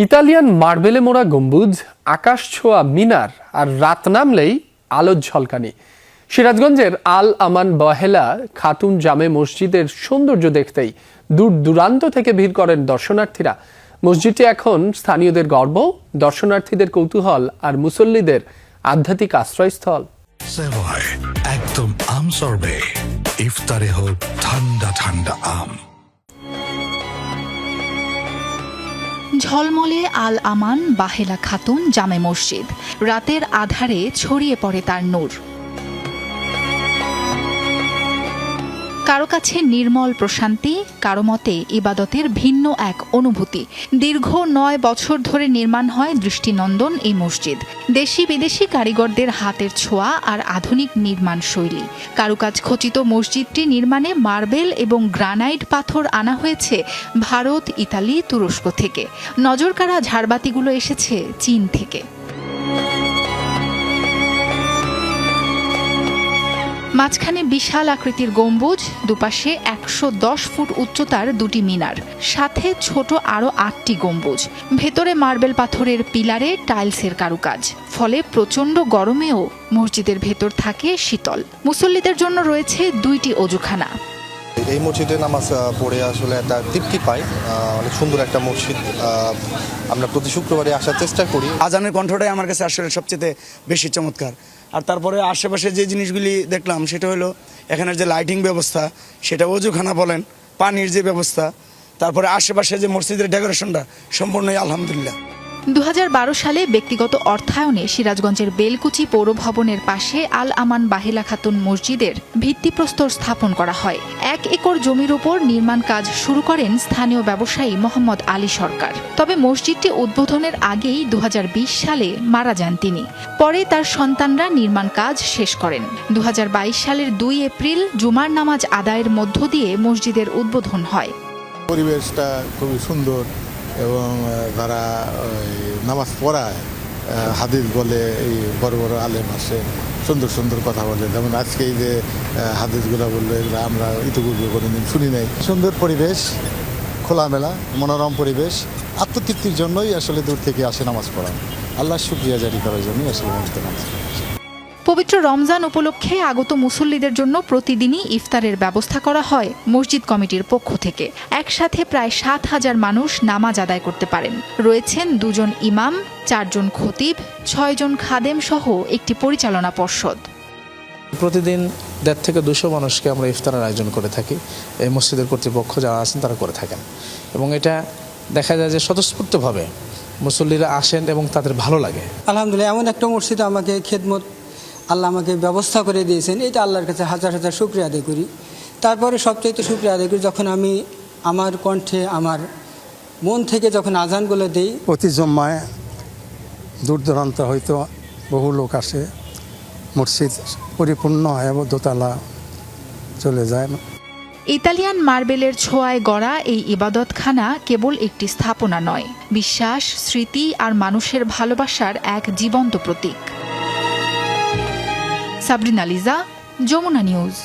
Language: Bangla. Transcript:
ইতালিয়ান মার্বেলে মোড়া গম্বুজ, আকাশ ছোঁয়া মিনার আর রাত নামলেই আলোর ঝলকানি। সিরাজগঞ্জের আল আমান বাহেলা খাতুন জামে মসজিদের সৌন্দর্য দেখতেই দূর দূরান্ত থেকে ভিড় করেন দর্শনার্থীরা। মসজিদটি এখন স্থানীয়দের গর্ব, দর্শনার্থীদের কৌতূহল আর মুসল্লিদের আধ্যাত্মিক আশ্রয়স্থল। সেভয় একদম আম সরবে, ইফতারে হোক ঠান্ডা ঠান্ডা আম। ঝলমলে আল আমান বাহেলা খাতুন জামে মসজিদ, রাতের আধারে ছড়িয়ে পড়ে তার নূর। কারো কাছে নির্মল প্রশান্তি, কারো মতে ইবাদতের ভিন্ন এক অনুভূতি। দীর্ঘ ৯ বছর ধরে নির্মাণ হয় দৃষ্টিনন্দন এই মসজিদ। দেশি বিদেশি কারিগরদের হাতের ছোঁয়া আর আধুনিক নির্মাণ শৈলী। কারুকাজ খচিত মসজিদটি নির্মাণে মার্বেল এবং গ্রানাইট পাথর আনা হয়েছে ভারত, ইতালি, তুরস্ক থেকে। নজরকাড়া ঝাড়বাতিগুলো এসেছে চীন থেকে। মাঝখানে বিশাল আকৃতির গম্বুজ, দুপাশে ১১০ ফুট উচ্চতার দুটি মিনার, সাথে ছোট আরও ৮টি গম্বুজ। ভেতরে মার্বেল পাথরের পিলারে টাইলসের কারুকাজ, ফলে প্রচণ্ড গরমেও মসজিদের ভেতর থাকে শীতল। মুসল্লিদের জন্য রয়েছে ২টি অজুখানা। এই মসজিদে নামাজ পড়ে আসলে একটা তৃপ্তি পাই। অনেক সুন্দর একটা মসজিদ। আমরা প্রতি শুক্রবারে আসার চেষ্টা করি। আজানের কণ্ঠটাই আমার কাছে আসলে সবচেয়ে বেশি চমৎকার। আর তারপরে আশেপাশে যে জিনিসগুলি দেখলাম সেটা হলো এখানের যে লাইটিং ব্যবস্থা, সেটা অজুখানা বলেন, পানির যে ব্যবস্থা, তারপরে আশেপাশে যে মসজিদের ডেকোরেশনটা সম্পূর্ণই আলহামদুলিল্লাহ। ২০১২ সালে ব্যক্তিগত অর্থায়নে সিরাজগঞ্জের বেলকুচি পৌর ভবনের পাশে আল আমান বাহেলা খাতুন মসজিদের ভিত্তিপ্রস্তর স্থাপন করা হয়। ১ একর জমির উপর নির্মাণ কাজ শুরু করেন স্থানীয় ব্যবসায়ী মোহাম্মদ আলী সরকার। তবে মসজিদটি উদ্বোধনের আগেই ২০২০ সালে মারা যান তিনি। পরে তার সন্তানরা নির্মাণ কাজ শেষ করেন। ২০২২ সালের ২ এপ্রিল জুমার নামাজ আদায়ের মধ্য দিয়ে মসজিদের উদ্বোধন হয়। পরিবেশটা খুবই সুন্দর এবং যারা নামাজ পড়ায় হাদিস বলে, এই বড় বড় আলেম আসে, সুন্দর সুন্দর কথা বলে। যেমন আজকে এই যে হাদিসগুলো বললো, এগুলো আমরা ইতিপূর্বে কোনোদিন শুনি নাই। সুন্দর পরিবেশ, খোলামেলা মনোরম পরিবেশ, আত্মতৃপ্তির জন্যই আসলে দূর থেকে আসে নামাজ পড়া। আল্লাহর শুকরিয়া জারি করার জন্যই আসলে মসজিদে নামাজ পড়া। পবিত্র রমজান উপলক্ষে আগত মুসল্লিদের জন্য প্রতিদিনই ইফতারের ব্যবস্থা করা হয় মসজিদ কমিটির পক্ষ থেকে। একসাথে প্রায় ৭,০০০ মানুষ নামাজ আদায় করতে পারেন। রয়েছেন ২ জন ইমাম, ৪ জন খতিব, ৬ জন খাদেম সহ একটি পরিচালনা পর্ষদ। প্রতিদিন ১৫০ থেকে ২০০ মানুষকে আমরা ইফতারের আয়োজন করে থাকি। এই মসজিদের কর্তৃপক্ষ যারা আছেন তারা করে থাকেন, এবং এটা দেখা যায় যে স্বতঃস্ফূর্তভাবে মুসল্লিরা আসেন এবং তাদের ভালো লাগে। আলহামদুলিল্লাহ, এমন একটা মসজিদ আমাকে খেদমত আল্লাহ আমাকে ব্যবস্থা করে দিয়েছেন, এটা আল্লাহর কাছে হাজার হাজার শুকরিয়া আদায় করি। তারপরে সবচাইতে শুকরিয়া আদায় করি যখন আমি আমার কণ্ঠে, আমার মন থেকে যখন আজানগুলো দেই। প্রতি জম্মায় দূর দূরান্ত হয়তো বহু লোক আসে, মসজিদ পরিপূর্ণ হয় এবং দোতলা চলে যায়। ইতালিয়ান মার্বেলের ছোঁয়ায় গড়া এই ইবাদতখানা কেবল একটি স্থাপনা নয়, বিশ্বাস, স্মৃতি আর মানুষের ভালোবাসার এক জীবন্ত প্রতীক। সাবরিনা লিজা, যমুনা নিউজ।